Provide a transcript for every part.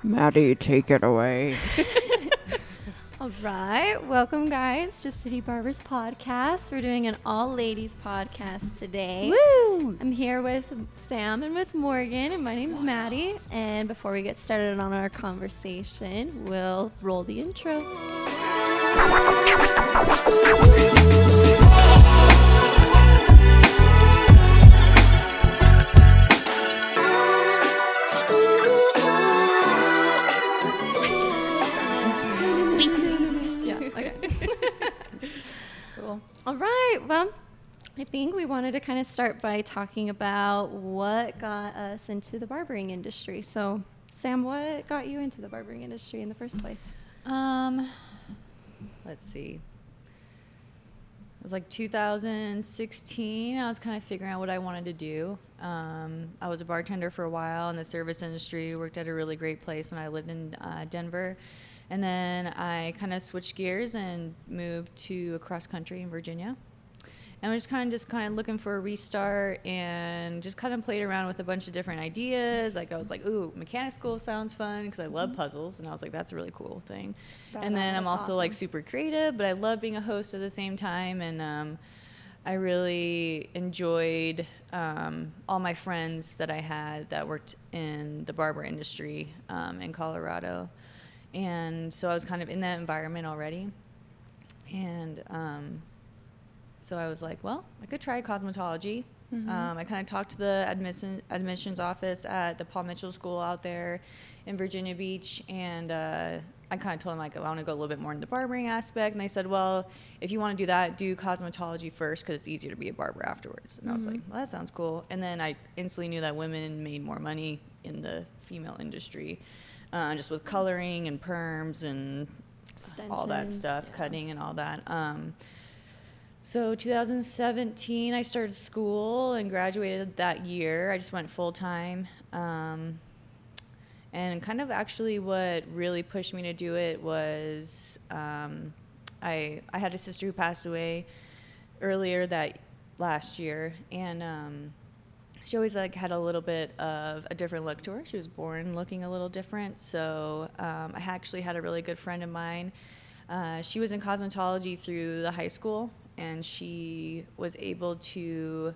Maddie, take it away. All right, welcome guys to City Barbers podcast. We're doing an all ladies podcast today. Woo! I'm here with Sam and with Morgan, and my name's Maddie. And before we get started on our conversation, we'll roll the intro. Cool. All right. Well, I think we wanted to kind of start by talking about what got us into the barbering industry. So, Sam, what got you into the barbering industry in the first place? Let's see. It was like 2016. I was kind of figuring out what I wanted to do. I was a bartender for a while in the service industry, worked at a really great place when I lived in Denver. And then I kind of switched gears and moved to across country in Virginia. And I was just kind of looking for a restart and just kind of played around with a bunch of different ideas. Like I was like, ooh, mechanic school sounds fun because I love puzzles. And I was like, that's a really cool thing. And then I'm also like super creative, but I love being a host at the same time. And I really enjoyed all my friends that I had that worked in the barber industry in Colorado. And so I was kind of in that environment already. And so I was like, well, I could try cosmetology. I kind of talked to the admissions office at the Paul Mitchell School out there in Virginia Beach. And I kind of told them, like, I want to go a little bit more into the barbering aspect. And they said, well, if you want to do that, do cosmetology first because it's easier to be a barber afterwards. And I was like, well, that sounds cool. And then I instantly knew that women made more money in the female industry. Just with coloring and perms and all that stuff, cutting and all that. So 2017, I started school and graduated that year. I just went full time. And kind of actually what really pushed me to do it was I had a sister who passed away earlier that last year. And she always like had a little bit of a different look to her. She was born looking a little different. So I actually had a really good friend of mine. She was in cosmetology through the high school, and she was able to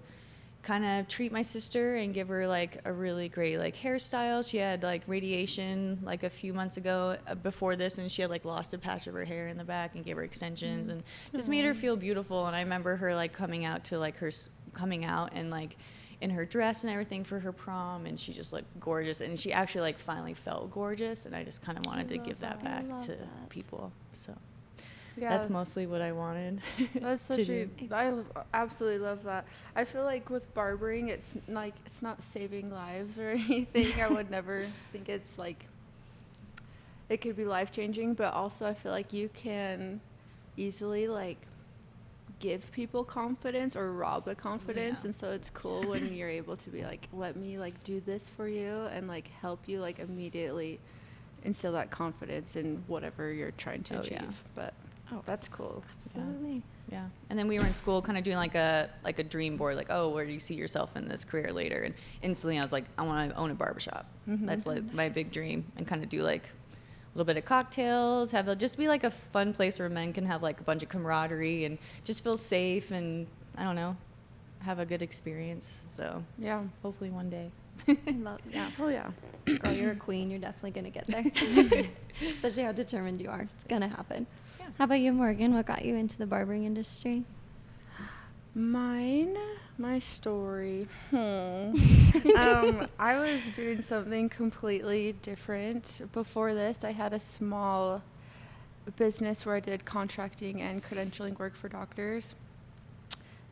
kind of treat my sister and give her like a really great like hairstyle. She had like radiation like a few months ago before this, and she had like lost a patch of her hair in the back and gave her extensions and just made her feel beautiful. And I remember her like coming out and like in her dress and everything for her prom, and she just looked gorgeous, and she actually like finally felt gorgeous, and I just kind of wanted to give that back to people. So that's mostly what I wanted. That's such I absolutely love that. I feel like with barbering, it's not saving lives or anything. I would never think it's like it could be life changing, but also I feel like you can easily like give people confidence or rob the confidence. And so it's cool when you're able to be like, let me like do this for you and like help you like immediately instill that confidence in whatever you're trying to achieve. But that's cool. Absolutely. Yeah. And then we were in school kind of doing like a dream board, like, oh, where do you see yourself in this career later? And instantly I was like, I want to own a barbershop. That's like my big dream, and kind of do like a little bit of cocktails, just be like a fun place where men can have like a bunch of camaraderie and just feel safe and, I don't know, have a good experience. So yeah, hopefully one day. Oh yeah. Girl, you're a queen. You're definitely going to get there. Especially how determined you are. It's going to happen. Yeah. How about you, Morgan? What got you into the barbering industry? My story. I was doing something completely different. Before this, I had a small business where I did contracting and credentialing work for doctors.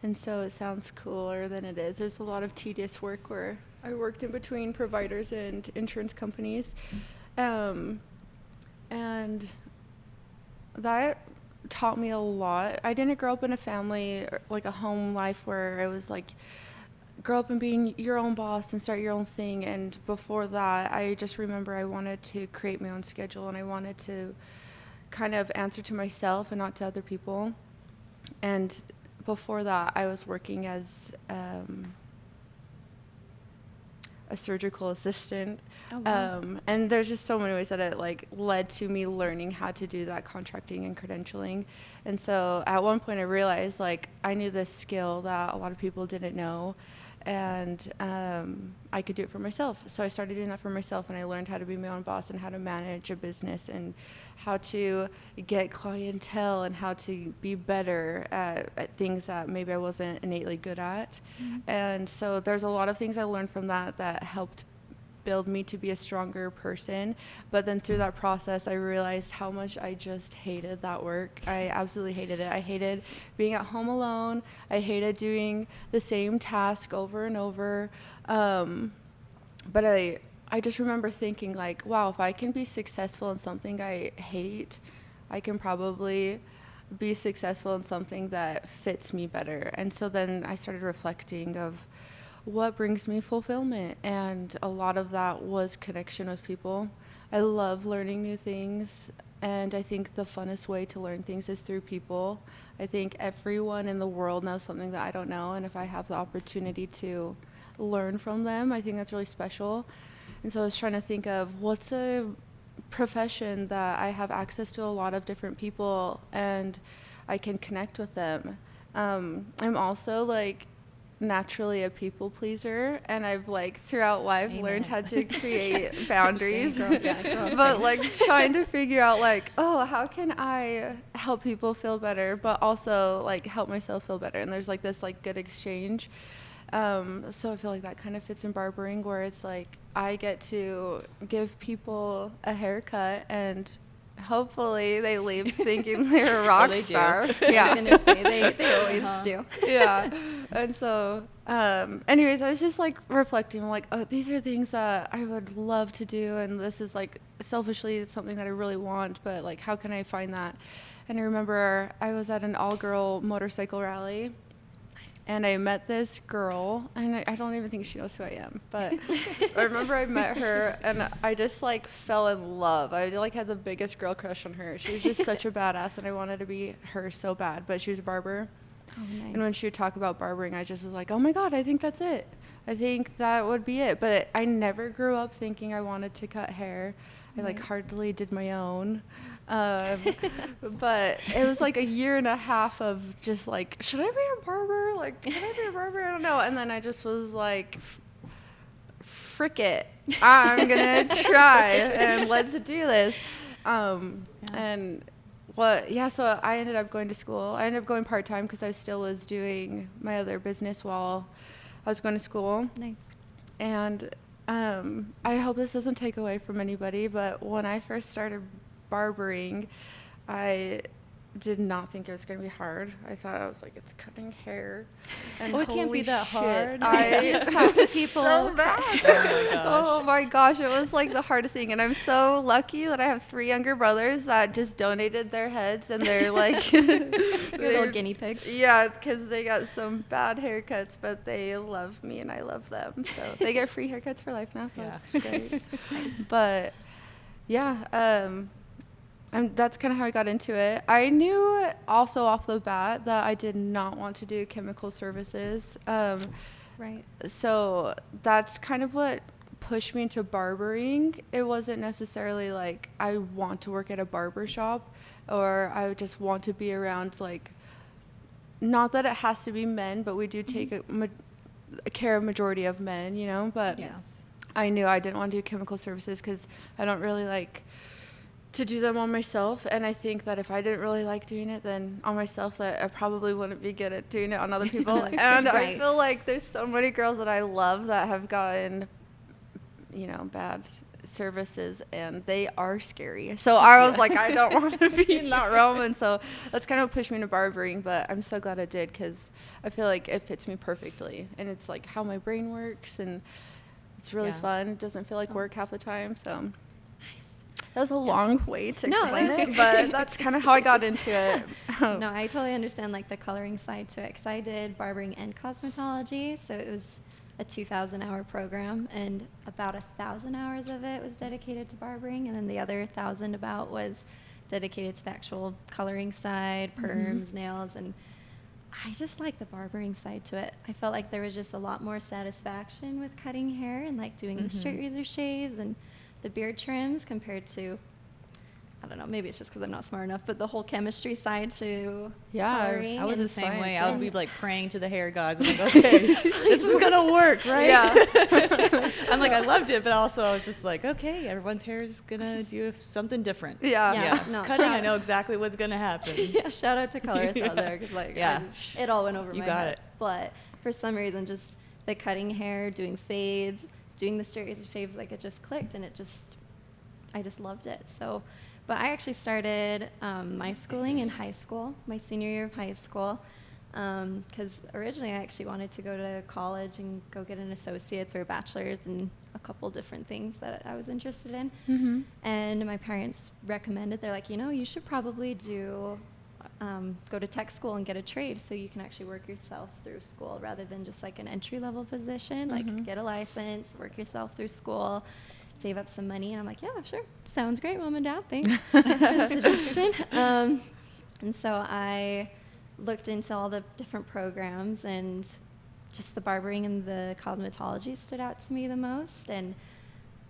And so it sounds cooler than it is. There's a lot of tedious work where I worked in between providers and insurance companies. And that taught me a lot. I didn't grow up in a family, like a home life where I was like, grow up and being your own boss and start your own thing. And before that, I just remember I wanted to create my own schedule, and I wanted to kind of answer to myself and not to other people. And before that, I was working as a surgical assistant. Oh, wow. And there's just so many ways that it like led to me learning how to do that contracting and credentialing. And so at one point I realized like I knew this skill that a lot of people didn't know, and I could do it for myself. So I started doing that for myself, and I learned how to be my own boss and how to manage a business and how to get clientele and how to be better at things that maybe I wasn't innately good at. And so there's a lot of things I learned from that helped build me to be a stronger person. But then through that process, I realized how much I just hated that work. I absolutely hated it. I hated being at home alone. I hated doing the same task over and over. But I just remember thinking like, wow, if I can be successful in something I hate, I can probably be successful in something that fits me better. And so then I started reflecting of what brings me fulfillment, and a lot of that was connection with people. I love learning new things, and I think the funnest way to learn things is through people. I think everyone in the world knows something that I don't know, and if I have the opportunity to learn from them, I think that's really special. And so I was trying to think of what's a profession that I have access to a lot of different people and I can connect with them. I'm also like naturally a people pleaser, and I've like throughout life Amen. learned how to create boundaries. Same, girl. Yeah, girl, But same. like trying to figure out like, oh, how can I help people feel better, but also like help myself feel better? And there's like this like good exchange. So I feel like that kind of fits in barbering, where it's like I get to give people a haircut and hopefully they leave thinking they're a rock they do. star. I was Yeah. gonna say, they always do. Yeah. And so, anyways, I was just like reflecting, like, oh, these are things that I would love to do. And this is like selfishly it's something that I really want, but like, how can I find that? And I remember I was at an all-girl motorcycle rally. And I met this girl, and I don't even think she knows who I am, but I remember I met her, and I just, like, fell in love. I, like, had the biggest girl crush on her. She was just such a badass, and I wanted to be her so bad, but she was a barber. Oh, nice. And when she would talk about barbering, I just was like, oh, my God, I think that's it. I think that would be it. But I never grew up thinking I wanted to cut hair. I, like, hardly did my own. But it was like a year and a half of just like, should I be a barber? Like, can I be a barber? I don't know. And then I just was like, frick it. I'm going to try and let's do this. And so I ended up going to school. I ended up going part-time because I still was doing my other business while I was going to school. Nice. And I hope this doesn't take away from anybody, but when I first started barbering, I did not think it was going to be hard. I thought I was like, it's cutting hair. And it can't be holy that shit, hard. I Talk to was people. so bad. Oh my gosh. Oh my gosh, it was like the hardest thing. And I'm so lucky that I have 3 younger brothers that just donated their heads, and they're like Your little guinea pigs. Yeah, because they got some bad haircuts, but they love me and I love them. So they get free haircuts for life now, so Yeah. it's great. But yeah, that's kind of how I got into it. I knew also off the bat that I did not want to do chemical services. Right. So that's kind of what pushed me into barbering. It wasn't necessarily like I want to work at a barber shop, or I just want to be around, like, not that it has to be men, but we do take care of majority of men, you know, but Yeah. I knew I didn't want to do chemical services because I don't really like to do them on myself, and I think that if I didn't really like doing it then on myself, that I probably wouldn't be good at doing it on other people. And I Right. feel like there's so many girls that I love that have gotten, you know, bad services, and they are scary. So I was like, I don't want to be in that realm, and so that's kind of what pushed me into barbering. But I'm so glad I did, because I feel like it fits me perfectly, and it's like how my brain works, and it's really Yeah. fun. It doesn't feel like work half the time. So Nice. that was a long way to No, explain that's- it, but that's kind of how I got into it. No, I totally understand like the coloring side to it, because I did barbering and cosmetology, so it was a 2,000-hour program, and about 1,000 hours of it was dedicated to barbering, and then the other 1,000 about was dedicated to the actual coloring side, perms, nails, and I just like the barbering side to it. I felt like there was just a lot more satisfaction with cutting hair and like doing the straight razor shaves and the beard trims compared to, I don't know, maybe it's just because I'm not smart enough, but the whole chemistry side to coloring. I was the and same way. science. I would be like praying to the hair gods. I'm like, okay, this is going to work, right? Yeah. I'm like, I loved it, but also I was just like, okay, everyone's hair is going to do something different. Yeah. Yeah. No, Cutting, I shout- know exactly what's going to happen. Yeah, shout out to colorists out there because like Yeah. it all went over You my got head. it. But for some reason, just the cutting hair, doing fades, doing the straight razor shaves, like it just clicked, and I just loved it. So, but I actually started my schooling in high school, my senior year of high school, because originally I actually wanted to go to college and go get an associate's or a bachelor's in a couple different things that I was interested in. Mm-hmm. And my parents recommended, they're like, you should probably go to tech school and get a trade so you can actually work yourself through school rather than just like an entry-level position. Like get a license, work yourself through school, save up some money. And I'm like, yeah, sure. Sounds great, Mom and Dad. Thanks for the suggestion. And so I looked into all the different programs, and just the barbering and the cosmetology stood out to me the most. And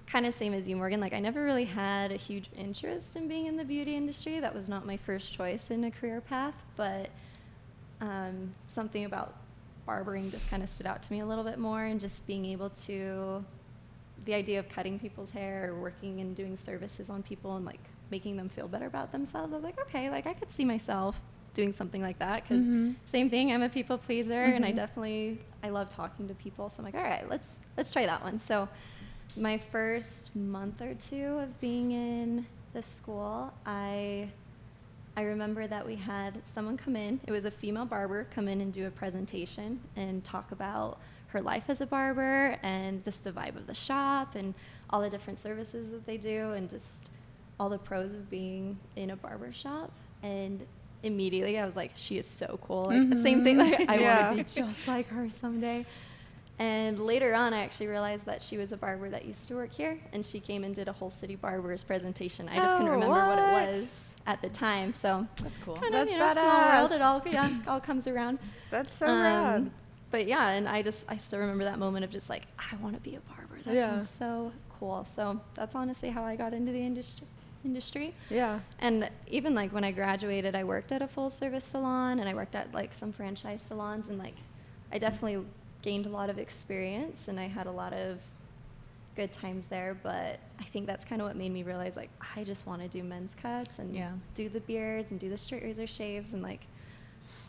kind of same as you, Morgan, like I never really had a huge interest in being in the beauty industry. That was not my first choice in a career path, but something about barbering just kind of stood out to me a little bit more, and just being able to, the idea of cutting people's hair or working and doing services on people and like making them feel better about themselves. I was like, okay, like I could see myself doing something like that, because same thing, I'm a people pleaser, and I love talking to people. So I'm like, all right, let's try that one. So my first month or two of being in the school, I remember that we had someone come in. It was a female barber come in and do a presentation and talk about her life as a barber and just the vibe of the shop and all the different services that they do and just all the pros of being in a barber shop. And immediately I was like, she is so cool. Like the same thing, like I want to be just like her someday. And later on, I actually realized that she was a barber that used to work here, and she came and did a whole City Barbers presentation. I just couldn't remember what it was at the time. So That's cool. kind That's of, small badass. world. It all comes around. That's so rad. But yeah, and I still remember that moment of just like, I want to be a barber. That sounds so cool. So that's honestly how I got into the industry. Yeah. And even like when I graduated, I worked at a full service salon, and I worked at like some franchise salons, and like I definitely gained a lot of experience, and I had a lot of good times there. But I think that's kind of what made me realize like I just want to do men's cuts and do the beards and do the straight razor shaves, and like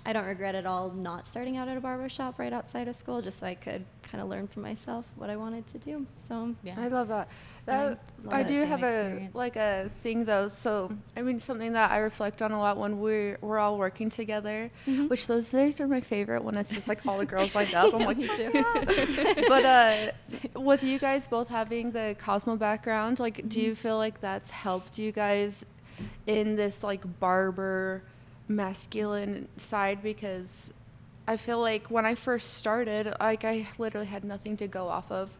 I don't regret at all not starting out at a barber shop right outside of school, just so I could kind of learn for myself what I wanted to do. So Yeah. I love that. I That love I that do same have experience. a thing though. So I mean, something that I reflect on a lot when we're all working together, which those days are my favorite, when it's just like all the girls lined up. I'm like, me too. but with you guys both having the Cosmo background, like, do you feel like that's helped you guys in this like barber masculine side? Because I feel like when I first started, like I literally had nothing to go off of,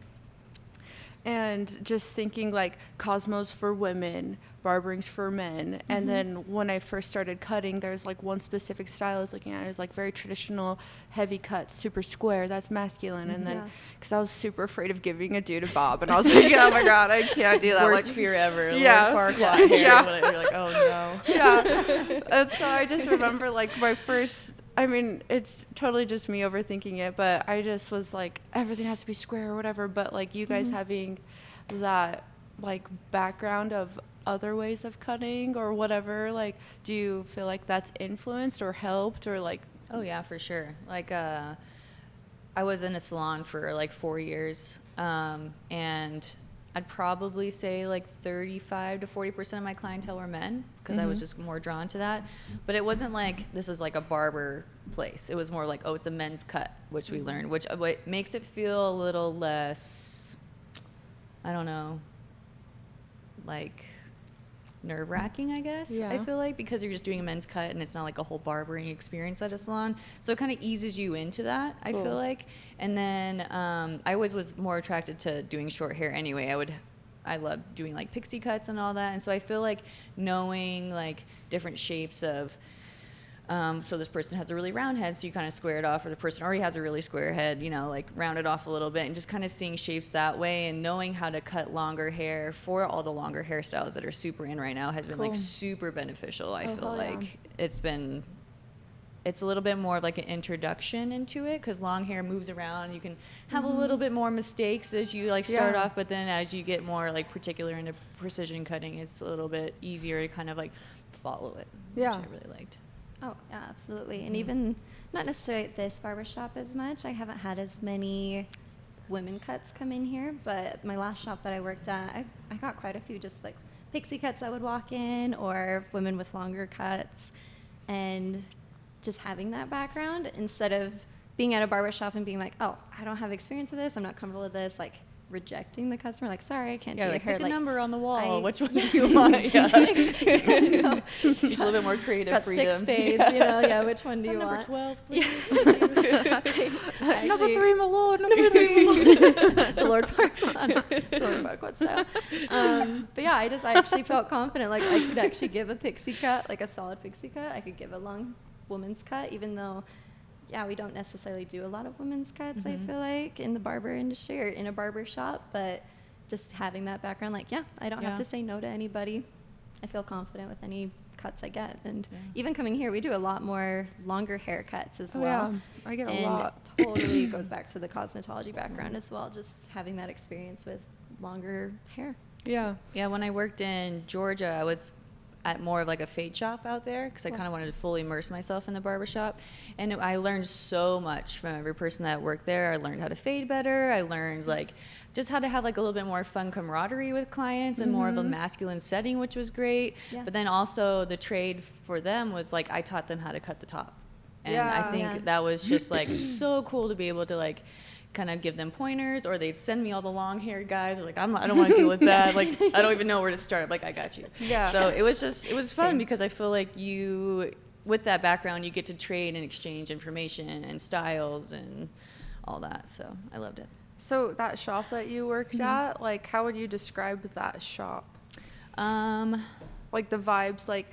and just thinking like Cosmos for women, barbering's for men. And then when I first started cutting, there's like one specific style I was looking at. It was like very traditional, heavy cuts, super square. That's masculine. And then, because I was super afraid of giving a dude a bob, and I was like, oh my god, I can't do that. Worst like, fear ever. Yeah. Farquaad hair. Yeah. You're like, oh no. yeah. And so I just remember like my first, I mean, it's totally just me overthinking it, but I just was like, everything has to be square or whatever. But like you guys having that like background of other ways of cutting or whatever, like, do you feel like that's influenced or helped or like? Oh yeah, for sure. Like I was in a salon for like 4 years, and I'd probably say like 35 to 40% of my clientele were men, because I was just more drawn to that. But it wasn't like this is like a barber place. It was more like, oh, it's a men's cut, which we learned, which what makes it feel a little less, I don't know, like nerve-wracking, I guess. Yeah. I feel like, because you're just doing a men's cut and it's not like a whole barbering experience at a salon, so it kind of eases you into that, I feel like. And then I always was more attracted to doing short hair anyway. I love doing like pixie cuts and all that, and so I feel like knowing like different shapes of So this person has a really round head, so you kind of square it off, or the person already has a really square head, you know, like round it off a little bit, and just kind of seeing shapes that way, and knowing how to cut longer hair for all the longer hairstyles that are super in right now has been like super beneficial. I feel like it's a little bit more of like an introduction into it, because long hair moves around. You can have a little bit more mistakes as you like start off, but then as you get more like particular into precision cutting, it's a little bit easier to kind of like follow it, which I really liked. Oh, yeah, absolutely. And even not necessarily at this barbershop as much. I haven't had as many women cuts come in here, but my last shop that I worked at, I got quite a few just like pixie cuts that would walk in, or women with longer cuts. And just having that background, instead of being at a barbershop and being like, oh, I don't have experience with this, I'm not comfortable with this, like rejecting the customer, like, sorry, I can't do your hair. Pick a number on the wall. Which one do you want? Yeah. No. Use a little bit more creative Got freedom. 6 fades, you know, which one do you number want? 12, please. Number 3, my lord. Number 3, my lord. The Lord Farquaad style. But yeah, I actually felt confident, like I could actually give a pixie cut, like a solid pixie cut. I could give a long woman's cut, even though we don't necessarily do a lot of women's cuts, I feel like, in the barber industry or in a barber shop, but just having that background, like, I don't have to say no to anybody. I feel confident with any cuts I get. And even coming here, we do a lot more longer haircuts as well. Yeah, I get a and lot. Totally goes back to the cosmetology background as well, just having that experience with longer hair. Yeah. Yeah, when I worked in Georgia, I was at more of like a fade shop out there, because I kind of wanted to fully immerse myself in the barbershop. And I learned so much from every person that worked there. I learned how to fade better. I learned like just how to have like a little bit more fun camaraderie with clients and more of a masculine setting, which was great. But then also the trade for them was like, I taught them how to cut the top. And I think that was just like so cool to be able to like kind of give them pointers, or they'd send me all the long haired guys. They're like, I don't want to deal with that. Like, I don't even know where to start. I'm like, I got you. Yeah. So it was fun because I feel like with that background, you get to trade and exchange information and styles and all that. So I loved it. So that shop that you worked at, like, how would you describe that shop? Like the vibes, like,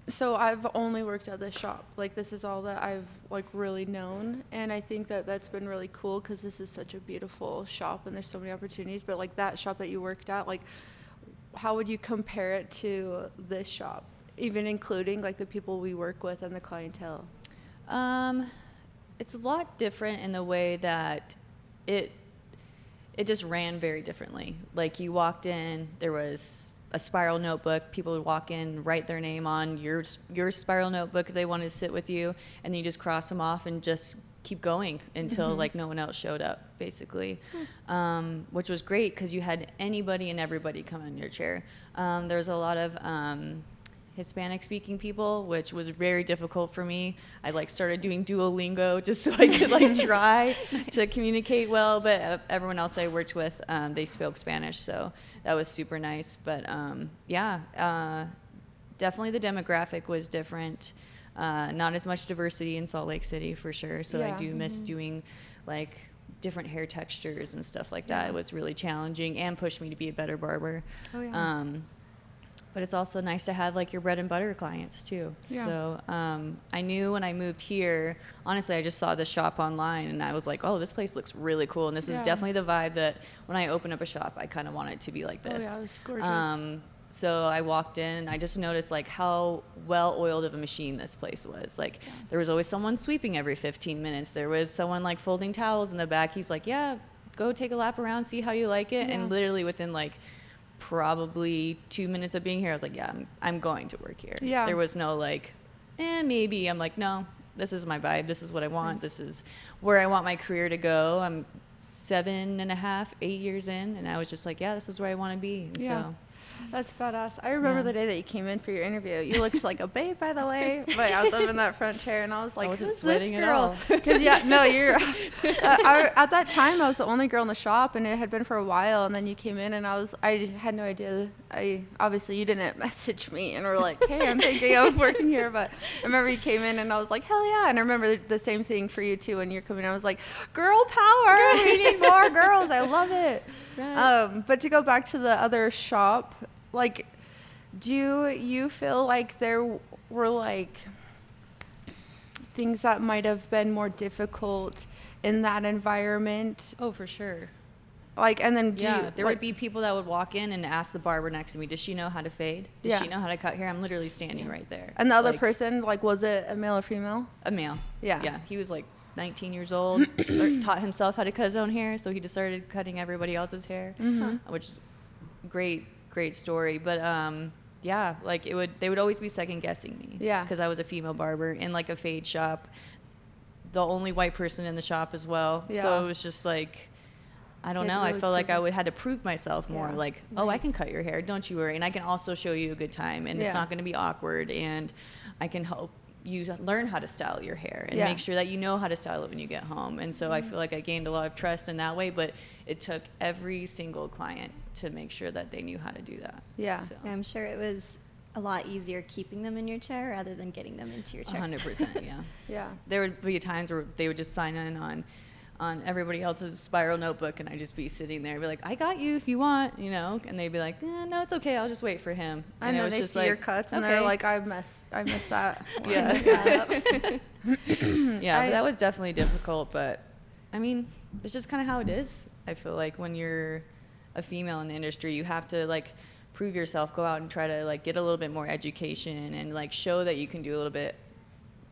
so I've only worked at this shop. Like, this is all that I've like really known, and I think that that's been really cool because this is such a beautiful shop and there's so many opportunities. But like that shop that you worked at, like, how would you compare it to this shop, even including like the people we work with and the clientele? It's a lot different in the way that it just ran very differently. Like, you walked in, there was a spiral notebook. People would walk in, write their name on your spiral notebook if they wanted to sit with you, and then you just cross them off and just keep going until like no one else showed up, basically, which was great because you had anybody and everybody come in your chair. There's a lot of Hispanic speaking people, which was very difficult for me. I like started doing Duolingo just so I could like try to communicate well, but everyone else I worked with, they spoke Spanish, so that was super nice. But definitely the demographic was different. Not as much diversity in Salt Lake City for sure, so I do miss doing like different hair textures and stuff like that. It was really challenging and pushed me to be a better barber. But it's also nice to have like your bread and butter clients too. So I knew when I moved here, honestly, I just saw this shop online and I was like, oh, this place looks really cool. And this is definitely the vibe that when I open up a shop, I kind of want it to be like this. Oh yeah, it's gorgeous. So I walked in and I just noticed like how well oiled of a machine this place was. Like there was always someone sweeping every 15 minutes. There was someone like folding towels in the back. He's like, yeah, go take a lap around, see how you like it. And literally within like probably 2 minutes of being here, I was like, yeah, I'm going to work here. There was no like, maybe. I'm like, no, this is my vibe. This is what I want. This is where I want my career to go. I'm 7.5, 8 years in, and I was just like, yeah, this is where I want to be. And so that's badass. I remember the day that you came in for your interview. You looked like a babe, by the way. But I was up in that front chair, and I was like, I wasn't who's sweating this at girl? all. Because you're. At that time, I was the only girl in the shop, and it had been for a while. And then you came in, and I had no idea. Obviously you didn't message me and were like, hey, I'm thinking of working here. But I remember you came in, and I was like, hell yeah. And I remember the same thing for you too when you're coming in. I was like, girl power. We need more girls. I love it. Right. But to go back to the other shop, like, do you feel like there were like things that might have been more difficult in that environment? Oh, for sure. Like, and then There would be people that would walk in and ask the barber next to me, does she know how to fade? Does she know how to cut hair? I'm literally standing right there. And the other Like, person, like, was it a male or female? a male. Yeah. Yeah. He was like 19 years old, taught himself how to cut his own hair, so he just started cutting everybody else's hair, which is great story. But yeah, like they would always be second guessing me. Yeah. Because I was a female barber in like a fade shop, the only white person in the shop as well. Yeah. So it was just like, I don't know. I really felt like prove had to prove myself more. Yeah. Like, oh, I can cut your hair. Don't you worry. And I can also show you a good time. And it's Yeah. not going to be awkward. And I can help you learn how to style your hair and Yeah. make sure that you know how to style it when you get home. And so I feel like I gained a lot of trust in that way. But it took every single client to make sure that they knew how to do that. Yeah. So, I'm sure it was a lot easier keeping them in your chair rather than getting them into your chair. 100%. Yeah. Yeah. There would be times where they would just sign in on everybody else's spiral notebook, and I'd just be sitting there, be like, I got you if you want, you know, and they'd be like, no, it's okay, I'll just wait for him. And it then was they just see like, your cuts, and okay. they're like, I missed that. one." Yeah. Yeah, I- but that was definitely difficult, but I mean, it's just kind of how it is. I feel like when you're a female in the industry, you have to like prove yourself, go out and try to like get a little bit more education and like show that you can do a little bit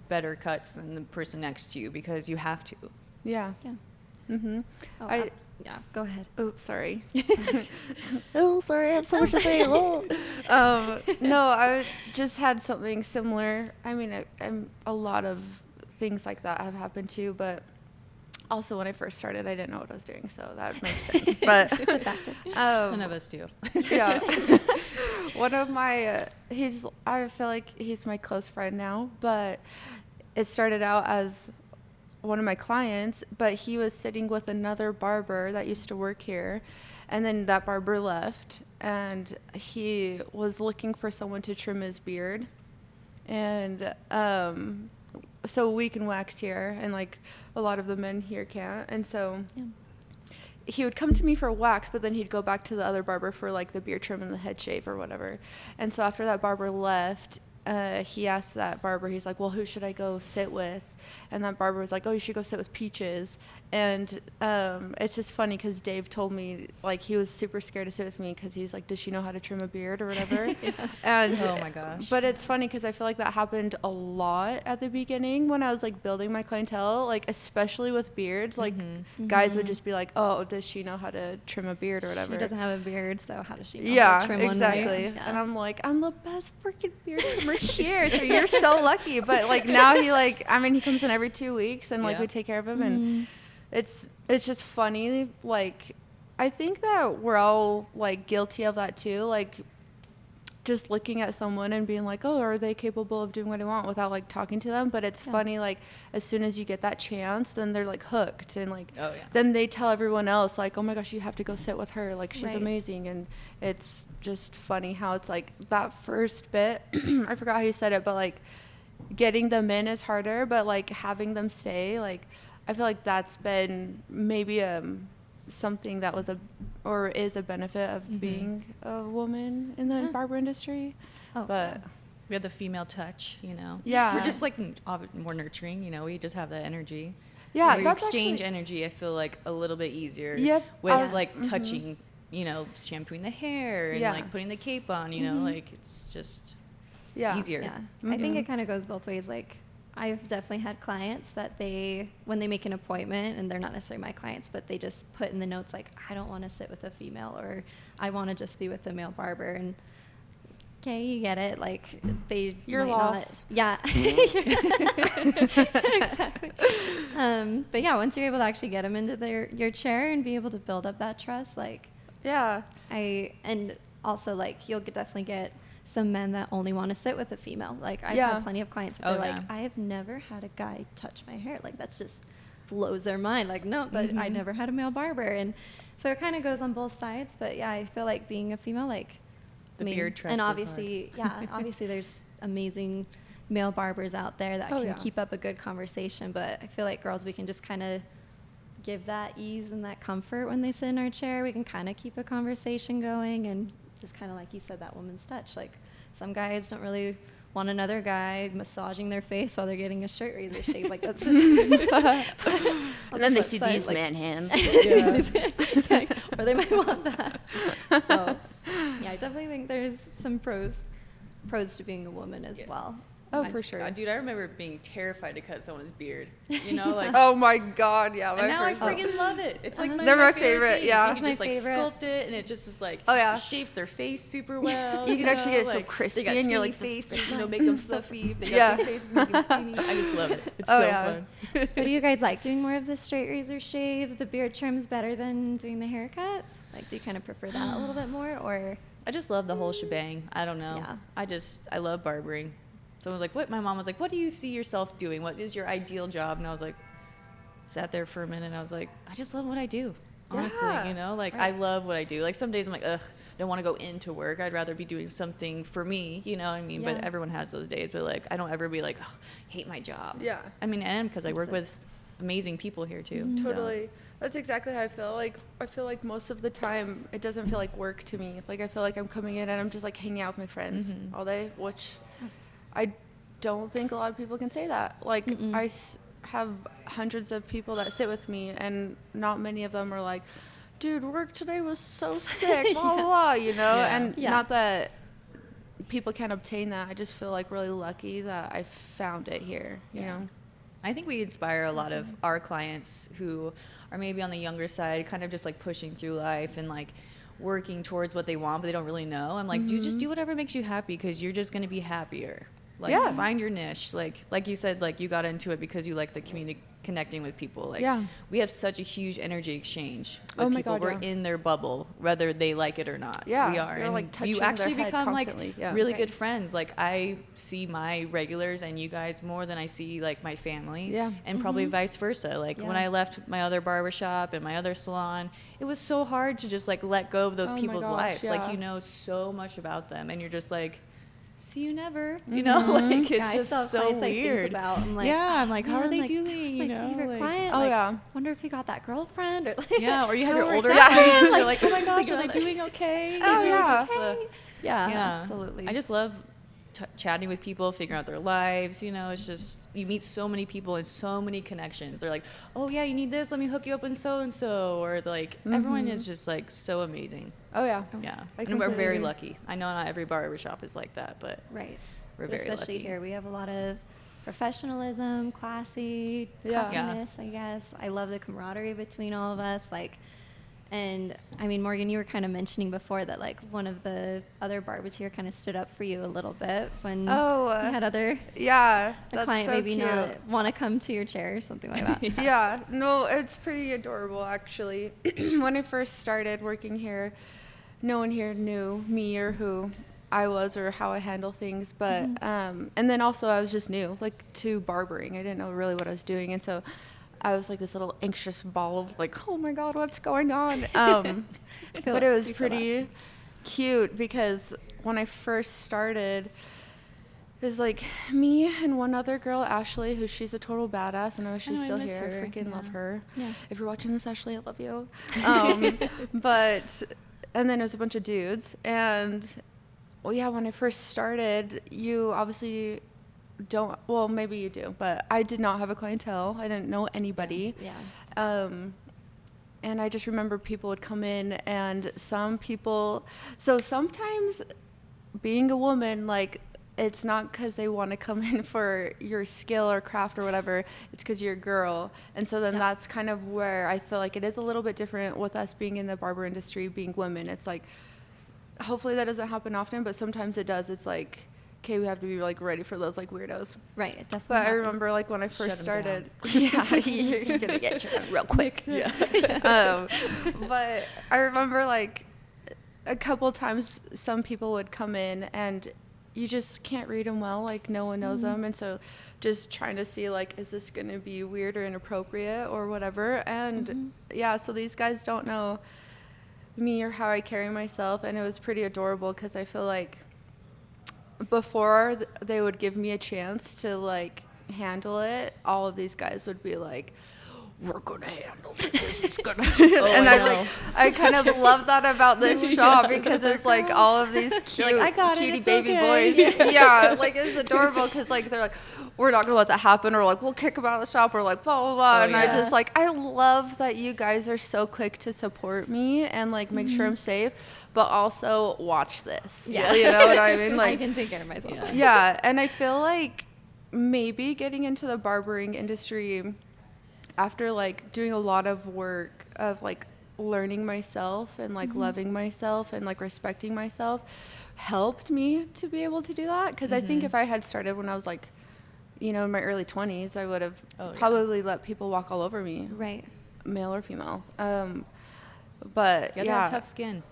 better cuts than the person next to you, because you have to. Yeah. Yeah. Mm-hmm. Oh, yeah. Go ahead. Oops, sorry. Oh, sorry, I have so much to say. Oh. No, I just had something similar. I mean, I'm a lot of things like that have happened too, but also when I first started, I didn't know what I was doing, so that makes sense. But It's a factor. None of us do. yeah. One of my, I feel like he's my close friend now, but it started out as one of my clients, but he was sitting with another barber that used to work here, and then that barber left, and he was looking for someone to trim his beard, and so we can wax here, and like a lot of the men here can't, and so he would come to me for wax, but then he'd go back to the other barber for like the beard trim and the head shave or whatever. And so after that barber left, he asked that barber, he's like, well, who should I go sit with? And that barber was like, oh, you should go sit with Peaches. And it's just funny because Dave told me, like, he was super scared to sit with me because he's like, does she know how to trim a beard or whatever? And Oh my gosh. but it's funny because I feel like that happened a lot at the beginning when I was like building my clientele, like especially with beards. Like guys would just be like, oh, does she know how to trim a beard or whatever? She doesn't have a beard, so how does she know how to Yeah, trim one, right? exactly. Yeah. And I'm like, I'm the best freaking beard trimmer here, so you're so lucky. But like now he like, I mean, he comes in every 2 weeks, and like Yeah. we take care of him, and it's just funny. Like, I think that we're all like guilty of that too. Like, just looking at someone and being like, oh, are they capable of doing what I want, without like talking to them. But it's funny, like as soon as you get that chance, then they're like hooked, and like Oh, yeah. then they tell everyone else like, oh my gosh, you have to go sit with her, like she's Right. amazing. And it's just funny how it's like that first bit I forgot how you said it, but like getting them in is harder, but like having them stay, like I feel like that's been maybe something that was is a benefit of being a woman in the barber industry. Oh, But We have the female touch, you know. Yeah. We're just like more nurturing, you know. We just have that energy. yeah, We that's exchange actually, energy. I feel like a little bit easier. Yep, With I was- like touching, you know, shampooing the hair and Yeah. like putting the cape on. You know, like it's just yeah, easier. Yeah, I think it kind of goes both ways. Like, I've definitely had clients that when they make an appointment, and they're not necessarily my clients, but they just put in the notes like, I don't want to sit with a female, or I want to just be with a male barber. And okay, you get it. Like, Your might loss. Not, yeah. Exactly. But yeah, once you're able to actually get them into your chair and be able to build up that trust, like, yeah, and also like you'll definitely get some men that only want to sit with a female. Like, I've Yeah. had plenty of clients where Oh, they're yeah. like, I have never had a guy touch my hair. Like, that's just blows their mind. Like, no, that I never had a male barber. And so it kind of goes on both sides. But yeah, I feel like being a female, like, The beard trust and is obviously, yeah, obviously there's amazing male barbers out there that Oh, can yeah. keep up a good conversation. But I feel like girls, we can just kind of give that ease and that comfort when they sit in our chair. We can kind of keep a conversation going, and just kind of like you said, that woman's touch. Like, some guys don't really want another guy massaging their face while they're getting a straight razor shave. Like that's just. And then they see these man hands. Yeah, or they might want that. So, yeah, I definitely think there's some pros to being a woman as well. Oh, for sure. Dude, I remember being terrified to cut someone's beard. You know, like. Oh my God, yeah. And now I freaking love it. It's like They're my favorite, things. yeah. You can My just like favorite. sculpt it, and it just is like. Oh, yeah. It shapes their face super well. You can actually get it so like, crispy, They got and skinny you're like, faces, you know, make them fluffy. If they got Yeah. big faces, make them skinny. I just love it. It's Oh, so yeah. fun. So do you guys like doing more of the straight razor shaves, the beard trims better than doing the haircuts? Like, do you kind of prefer that a little bit more, or? I just love the whole shebang. I don't know. Yeah. I love barbering. Someone was like, what? My mom was like, what do you see yourself doing? What is your ideal job? And I was like, sat there for a minute. And I was like, I just love what I do. Honestly, Yeah. you know, like I love what I do. Like some days I'm like, ugh, I don't want to go into work. I'd rather be doing something for me, you know what I mean? Yeah. But everyone has those days. But like, I don't ever be like, ugh, hate my job. Yeah. I mean, and because I work with amazing people here too. so. Totally. That's exactly how I feel. Like, I feel like most of the time it doesn't feel like work to me. Like, I feel like I'm coming in and I'm just like hanging out with my friends all day, which I don't think a lot of people can say that. Like, have hundreds of people that sit with me, and not many of them are like, dude, work today was so sick, blah, blah, blah, you know? Yeah. And Yeah. not that people can't obtain that. I just feel like really lucky that I found it here, you know? I think we inspire a lot of our clients who are maybe on the younger side, kind of just like pushing through life and like working towards what they want, but they don't really know. I'm like, just do whatever makes you happy, because you're just going to be happier. Like, Yeah. find your niche. Like you said, like you got into it because you like the connecting with people. Like, Yeah. we have such a huge energy exchange with Oh my people. God, We're yeah. in their bubble, whether they like it or not. Yeah, we are. you're, and like, touching you their actually head become constantly. like Yeah. really Right. good friends. Like, I see my regulars and you guys more than I see like my family. Yeah. And probably vice versa. Like when Yeah. I left my other barbershop and my other salon, it was so hard to just like let go of those Oh my people's gosh, lives. Like, yeah. you know so much about them and you're just like, see you never, you know, like it's Yeah, I just still have so clients I think weird. about. I'm like, yeah, I'm like, how are man, they like, doing? That was you my know, favorite like, client. Oh, like, yeah. Wonder if he got that girlfriend, or like, yeah, or you have how your it older worked out. clients. Like, You're like, oh my just gosh, thinking are they about, like, doing okay? Oh, You know, yeah. just, Yeah, absolutely. I just love chatting with people, figuring out their lives. You know, it's just you meet so many people and so many connections. They're like, oh yeah, you need this, let me hook you up with so and so, or like everyone is just like so amazing. Oh, yeah. Yeah, I and we're completely very agree. lucky. I know not every barbershop is like that, but right. we're very Especially lucky. here, we have a lot of professionalism, classy, Yeah. classiness, I guess. I love the camaraderie between all of us. Like, and I mean, Morgan, you were kind of mentioning before that like one of the other barbers here kind of stood up for you a little bit when Oh, you had other Yeah, a that's client so maybe cute. not want to come to your chair or something like that. Yeah, no, it's pretty adorable actually. When I first started working here, no one here knew me or who I was or how I handle things, but and then also I was just new, like to barbering. I didn't know really what I was doing, and so I was like this little anxious ball of like, oh my god, what's going on? But it was pretty cute because when I first started, it was like me and one other girl, Ashley, who she's a total badass. I know she's I still miss here. I her. freaking love her. Yeah. If you're watching this, Ashley, I love you. And then it was a bunch of dudes. And, well, yeah, when I first started, you obviously don't, well, maybe you do, but I did not have a clientele. I didn't know anybody. Yeah. And I just remember people would come in and some people, so sometimes being a woman, like, it's not because they want to come in for your skill or craft or whatever. It's because you're a girl. And so then that's kind of where I feel like it is a little bit different with us being in the barber industry, being women. It's like, hopefully that doesn't happen often, but sometimes it does. It's like, okay, we have to be like ready for those like weirdos. Right. It definitely But I happens. remember like when I first Shut 'em started, yeah, you're gonna get shut down real quick. But I remember like a couple times some people would come in and you just can't read them well, like no one knows them, and so just trying to see like, is this gonna be weird or inappropriate or whatever. And yeah, so these guys don't know me or how I carry myself, and it was pretty adorable because I feel like before they would give me a chance to like handle it, all of these guys would be like, we're gonna handle this. This is gonna. And I I know. I kind of love that about this shop because it's like all of these cute, "I got it, cutie it's baby okay." boys. Yeah, like it's adorable because like they're like, we're not gonna let that happen, or like we'll kick them out of the shop, or like blah blah blah. Oh, And I yeah. just like I love that you guys are so quick to support me and like make sure I'm safe, but also watch this. Yeah. You know what I mean? I Like can take care of myself. Yeah. yeah, and I feel like maybe getting into the barbering industry after like doing a lot of work of like learning myself and like loving myself and like respecting myself helped me to be able to do that, because I think if I had started when I was like, you know, in my early 20s, I would have Oh, yeah. probably let people walk all over me, Right. male or female. But You have to yeah, have tough skin.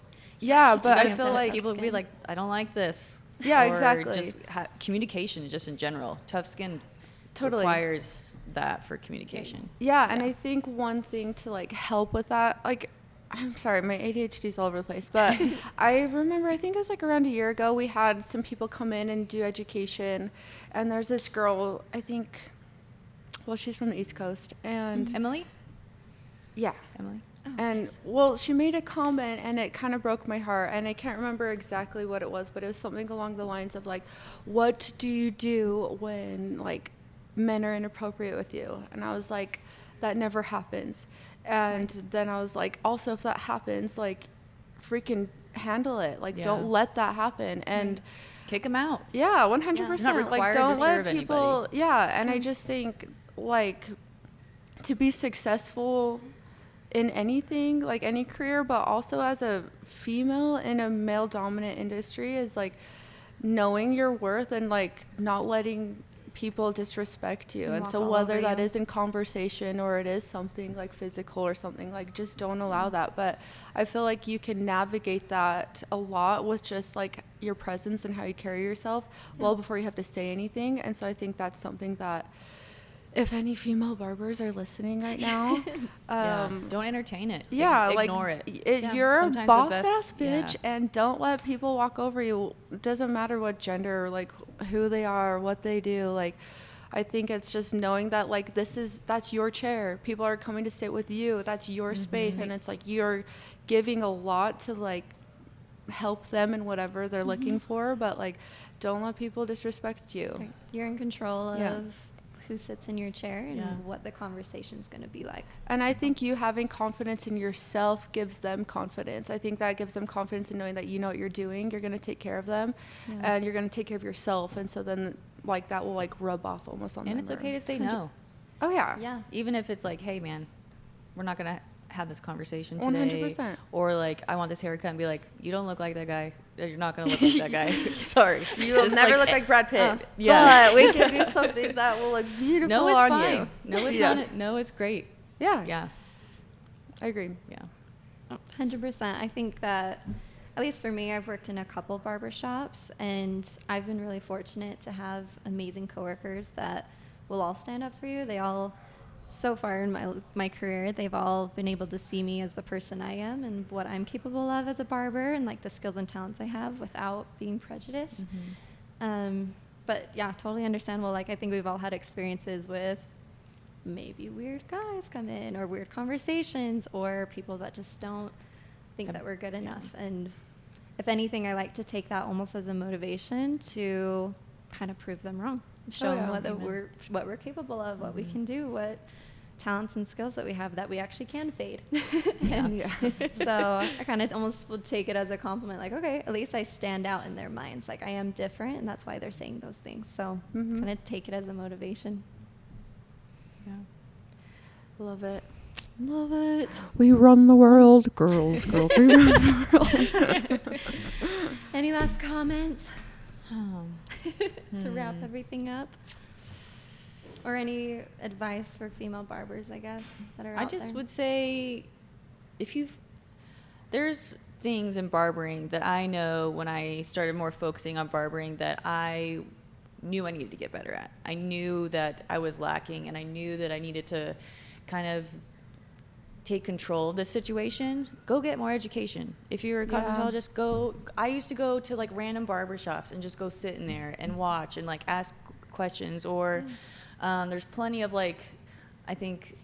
yeah, You but gotta I feel have like people would be like, I don't like this. Yeah, Or exactly. Just communication, just in general. Tough skin Totally. requires that for communication. yeah, and I think one thing to like help with that, like, I'm sorry, my ADHD is all over the place, but I remember, I think it was like around a year ago, we had some people come in and do education, and there's this girl, I think, well, she's from the East Coast, and Emily? yeah, Emily? and well, she made a comment and it kind of broke my heart, and I can't remember exactly what it was, but it was something along the lines of like, what do you do when like men are inappropriate with you? And I was like, that never happens. And then I was like, also, if that happens, like, freaking handle it. Like, Yeah. don't let that happen. And Kick them out. yeah, 100%. You're not Like, required don't to let serve people. anybody. Yeah, and I just think like to be successful in anything, like any career, but also as a female in a male dominant industry, is like knowing your worth and like not letting people disrespect you. And Walk so all whether over that you. is in conversation or it is something like physical or something, like just don't allow that. But I feel like you can navigate that a lot with just like your presence and how you carry yourself well before you have to say anything. And so I think that's something that if any female barbers are listening right now, Don't entertain it. yeah, Ignore like it. Yeah. you're a Sometimes the boss best- ass bitch, yeah. and don't let people walk over you. It doesn't matter what gender or like who they are, what they do. Like, I think it's just knowing that like that's your chair. People are coming to sit with you. That's your space, and it's like you're giving a lot to like help them in whatever they're looking for. But like, don't let people disrespect you. Right. You're in control Yeah. of who sits in your chair and Yeah. what the conversation's going to be like. And I think you having confidence in yourself gives them confidence. I think that gives them confidence in knowing that you know what you're doing. You're going to take care of them, Yeah. and you're going to take care of yourself. And so then, like, that will like rub off almost on them. And it's okay to say no. Oh yeah. Yeah. Even if it's like, hey, man, we're not going to have this conversation today. 100%. Or like, I want this haircut, and be like, you don't look like that guy. You're not going to look like that guy. Sorry. You will Just never look like Brad Pitt. yeah. But we can do something that will look beautiful No is on fine. you. No is Yeah. not. No is great. Yeah. Yeah. I agree. Yeah. 100%. I think that, at least for me, I've worked in a couple barbershops, and I've been really fortunate to have amazing coworkers that will all stand up for you. They all, so far in my career, they've all been able to see me as the person I am and what I'm capable of as a barber, and like the skills and talents I have without being prejudiced. But yeah, totally understandable. Like, I think we've all had experiences with maybe weird guys come in, or weird conversations, or people that just don't think that we're good enough. And if anything, I like to take that almost as a motivation to kind of prove them wrong, show yeah. them what we're capable of, what we can do, what talents and skills that we have that we actually can fade. And Yeah. so I kind of almost would take it as a compliment, like, okay, at least I stand out in their minds. Like, I am different, and that's why they're saying those things. So kind of take it as a motivation. Yeah. Love it. Love it. We run the world, girls, girls, we run the world. Any last comments Um, to wrap everything up? Or any advice for female barbers, I guess, that are I out just there? would say, there's things in barbering that I know when I started more focusing on barbering that I knew I needed to get better at. I knew that I was lacking, and I knew that I needed to kind of take control of the situation. Go get more education. If you're a cosmetologist, go. I used to go to like random barber shops and just go sit in there and watch and like ask questions. Or there's plenty of like, I think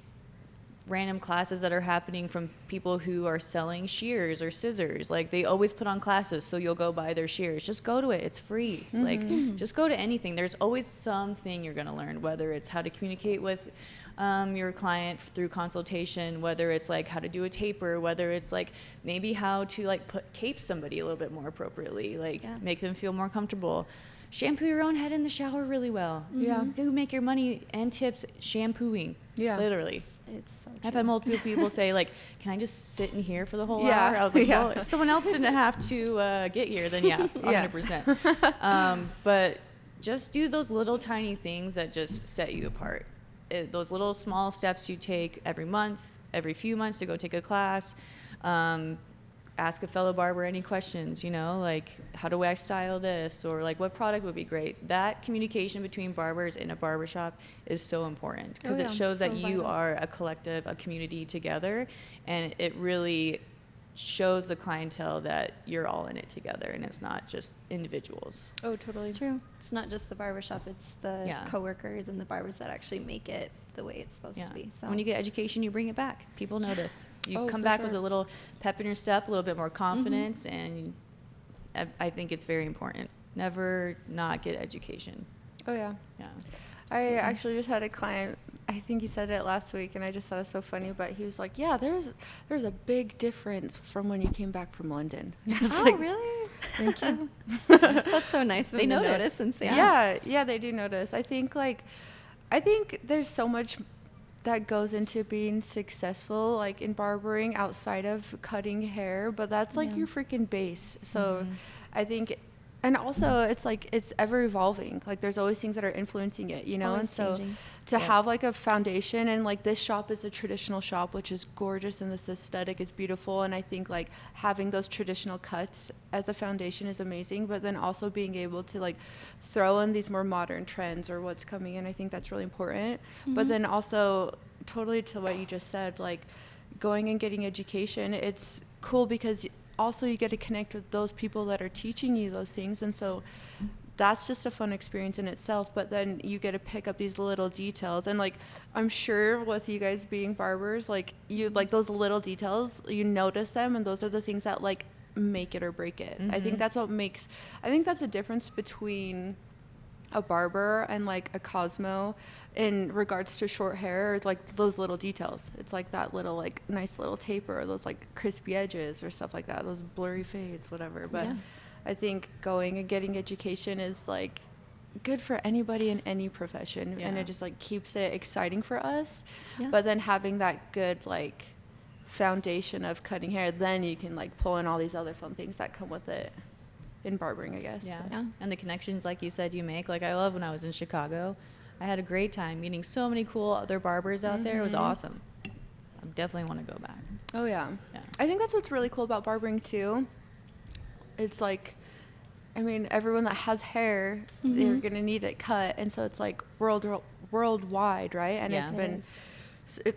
random classes that are happening from people who are selling shears or scissors. Like, they always put on classes, so you'll go buy their shears. Just go to it. It's free. Like, just go to anything. There's always something you're going to learn, whether it's how to communicate with your client through consultation, whether it's like how to do a taper, whether it's like maybe how to like cape somebody a little bit more appropriately, like make them feel more comfortable. Shampoo your own head in the shower really well. Yeah. Do make your money and tips shampooing. Yeah. Literally. It's so I've true. had multiple people say, like, can I just sit in here for the whole Yeah. hour? I was like, Yeah. well, if someone else didn't have to get here, then yeah, 100%. But just do those little tiny things that just set you apart. Those little small steps you take every month, every few months to go take a class. Ask a fellow barber any questions, you know, like, how do I style this? Or like, what product would be great? That communication between barbers in a barbershop is so important because it shows that you are a collective, a community together, and it really shows the clientele that you're all in it together and it's not just individuals. Oh, totally. It's true. It's not just the barbershop, it's the Yeah. coworkers and the barbers that actually make it the way it's supposed to be. So When you get education, you bring it back. People notice. You Oh, come for back sure. with a little pep in your step, a little bit more confidence, and I think it's very important. Never not get education. Oh, yeah. Yeah. I actually just had a client, I think he said it last week, and I just thought it was so funny, but he was like, yeah, there's a big difference from when you came back from London. I was Oh, like, really? thank you. That's so nice of They them to notice. notice and say, Yeah, they do notice. I think there's so much that goes into being successful, like in barbering outside of cutting hair, but that's like your freaking base. So I think, and also it's like, it's ever evolving. Like there's always things that are influencing it, you know? Always and so changing. to have like a foundation, and like this shop is a traditional shop, which is gorgeous, and this aesthetic is beautiful. And I think like having those traditional cuts as a foundation is amazing, but then also being able to like throw in these more modern trends or what's coming in, I think that's really important. But then also, totally to what you just said, like going and getting education, it's cool because also you get to connect with those people that are teaching you those things, and so that's just a fun experience in itself. But then you get to pick up these little details, and like I'm sure with you guys being barbers, like you like those little details, you notice them, and those are the things that like make it or break it. I think that's the difference between a barber and like a Cosmo in regards to short hair, like those little details. It's like that little like nice little taper, or those like crispy edges or stuff like that, those blurry fades, whatever. But I think going and getting education is like good for anybody in any profession, and it just like keeps it exciting for us. But then having that good like foundation of cutting hair, then you can like pull in all these other fun things that come with it in barbering, I guess. Yeah. And the connections, like you said, you make. Like, I love when I was in Chicago. I had a great time meeting so many cool other barbers out there. It was awesome. I definitely want to go back. Oh, yeah. Yeah. I think that's what's really cool about barbering, too. It's like, I mean, everyone that has hair, they're going to need it cut. And so it's like worldwide, right? And it's been...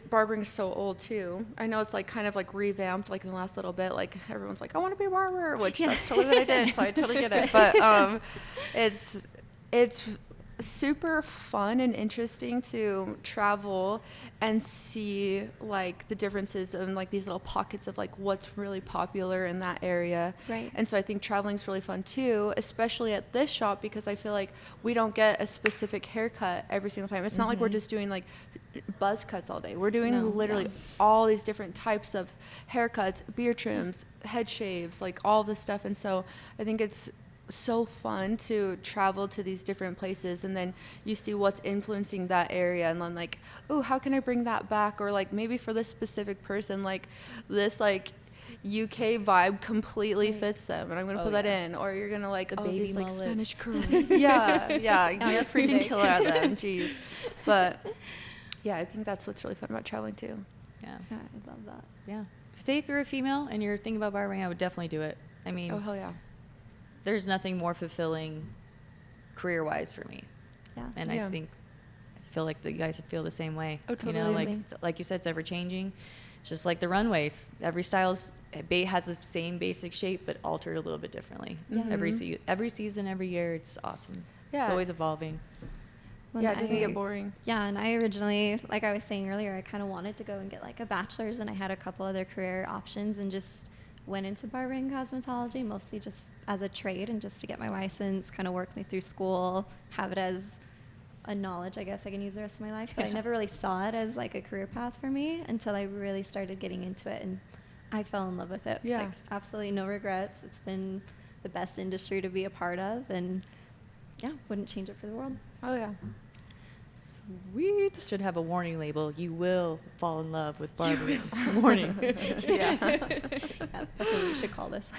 Barbering's so old too. I know it's like kind of like revamped like in the last little bit. Like everyone's like, I want to be a barber, which that's totally what I did. So I totally get it. But it's super fun and interesting to travel and see like the differences in like these little pockets of like what's really popular in that area. Right. And so I think traveling's really fun too, especially at this shop, because I feel like we don't get a specific haircut every single time. It's not like we're just doing like buzz cuts all day. We're doing literally all these different types of haircuts, beard trims, head shaves, like all this stuff. And so I think it's so fun to travel to these different places, and then you see what's influencing that area, and then like, oh, how can I bring that back? Or like maybe for this specific person, like this like UK vibe completely fits them, and I'm gonna put that in. Or you're gonna like baby these like mullets. Spanish curls. yeah, you're freaking killer at them. Jeez, but yeah, I think that's what's really fun about traveling too. Yeah. Yeah, I love that. Yeah. If you're a female and you're thinking about barbering, I would definitely do it. I mean, Oh hell yeah. there's nothing more fulfilling career-wise for me. Yeah. And Yeah. I feel like the guys would feel the same way. Oh, You know, totally. like you said, it's ever changing. It's just like the runways. Every style's has the same basic shape, but altered a little bit differently. Every season, every year, it's awesome. Yeah. It's always evolving. When Yeah, it doesn't get boring. Yeah, and I originally, like I was saying earlier, I kind of wanted to go and get like a bachelor's, and I had a couple other career options and just went into barbering and cosmetology, mostly just as a trade and just to get my license, kind of work me through school, have it as a knowledge, I guess I can use the rest of my life. But I never really saw it as like a career path for me until I really started getting into it, and I fell in love with it. Yeah. Like, absolutely no regrets. It's been the best industry to be a part of, and yeah, wouldn't change it for the world. Oh yeah. Sweet. Should have a warning label. You will fall in love with barbering. Warning. Yeah. Yeah, that's what we should call this.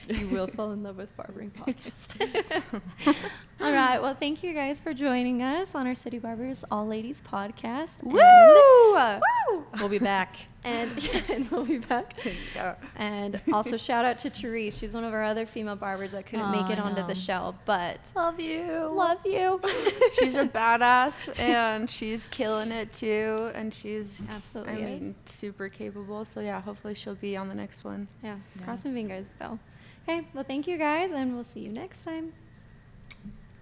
You will fall in love with barbering podcast. All right. Well, thank you guys for joining us on our City Barbers All Ladies podcast. Woo! Woo! We'll be back. And we'll be back. And also shout out to Therese. She's one of our other female barbers that couldn't make it onto the show, but Love you. love you. She's a badass and she's killing it too, and she's Absolutely super capable. So yeah, hopefully she'll be on the next one. Yeah. Crossing fingers though. Okay. Well, thank you guys, and we'll see you next time.